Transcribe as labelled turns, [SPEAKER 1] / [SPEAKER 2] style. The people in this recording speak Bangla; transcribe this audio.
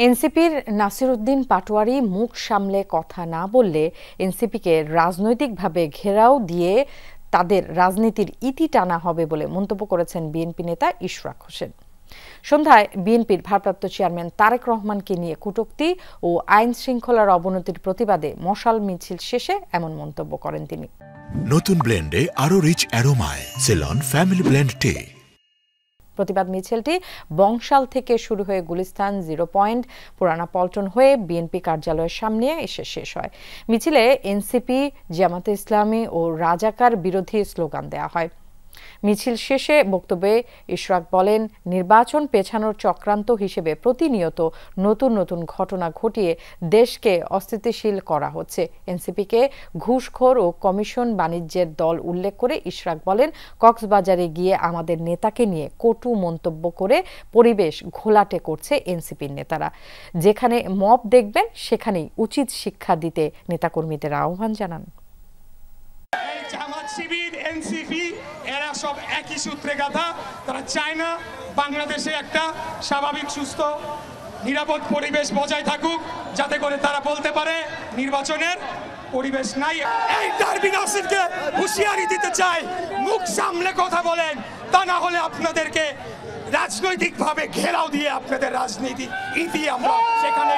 [SPEAKER 1] এনসিপির নাসিরউদ্দিন পাটোয়ারি মুখ সামলে কথা না বললে এনসিপিকে রাজনৈতিকভাবে ঘেরাও দিয়ে তাদের রাজনীতির ইতি টানা হবে বলে মন্তব্য করেছেন বিএনপি নেতা ইশরাক হোসেন। সন্ধ্যায় বিএনপির ভারপ্রাপ্ত চেয়ারম্যান তারেক রহমানকে নিয়ে কটূক্তি ও আইন শৃঙ্খলার অবনতির প্রতিবাদে মশাল মিছিল শেষে এমন মন্তব্য করেন তিনি।
[SPEAKER 2] নতুন ব্লেন্ডে আরো রিচ অ্যারোমায় সেলন ফ্যামিলি ব্লেন্ড টে।
[SPEAKER 1] প্রতিবাদ মিছিলটি বংশাল থেকে শুরু হয়ে গুলিস্তান 0 পয়েন্ট পুরানা পল্টন হয়ে বিএনপি কার্যালয়ের সামনে এসে শেষ হয়। মিছিলে এনসিপি, জামাতে ইসলামী ও রাজাকার বিরোধী স্লোগান দেওয়া হয়। মিছিল শেষে বক্তব্যে ইশরাক বলেন, নির্বাচন পেছানোর চক্রান্ত হিসেবে প্রতিনিয়ত নতুন নতুন ঘটনা ঘটিয়ে দেশকে অস্থিতিশীল করা হচ্ছে। এনসিপিকে ঘুষখোর ও কমিশন বাণিজ্যের দল উল্লেখ করে ইশরাক বলেন, কক্সবাজারে গিয়ে আমাদের নেতাকে নিয়ে কটু মন্তব্য করে পরিবেশ ঘোলাটে করছে এনসিপির নেতারা। যেখানে মব দেখবেন সেখানেই উচিত শিক্ষা দিতে নেতাকর্মীদের আহ্বান জানান।
[SPEAKER 3] জামাত শিবির, এনসিপি এরা সব একই সূত্রে গাঁথা। তারা চায় না বাংলাদেশে একটা স্বাভাবিক, সুস্থ, নিরাপদ পরিবেশ বজায় থাকুক, যাতে করে তারা বলতে পারে নির্বাচনের পরিবেশ নাই। এই ডারবি নাসিরকে হুঁশিয়ারি দিতে চাই, মুখ সামলে কথা বলেন, তা না হলে আপনাদেরকে রাজনৈতিকভাবে ঘেরাও দিয়ে আপনাদের রাজনীতি ইতি আমরা সেখানে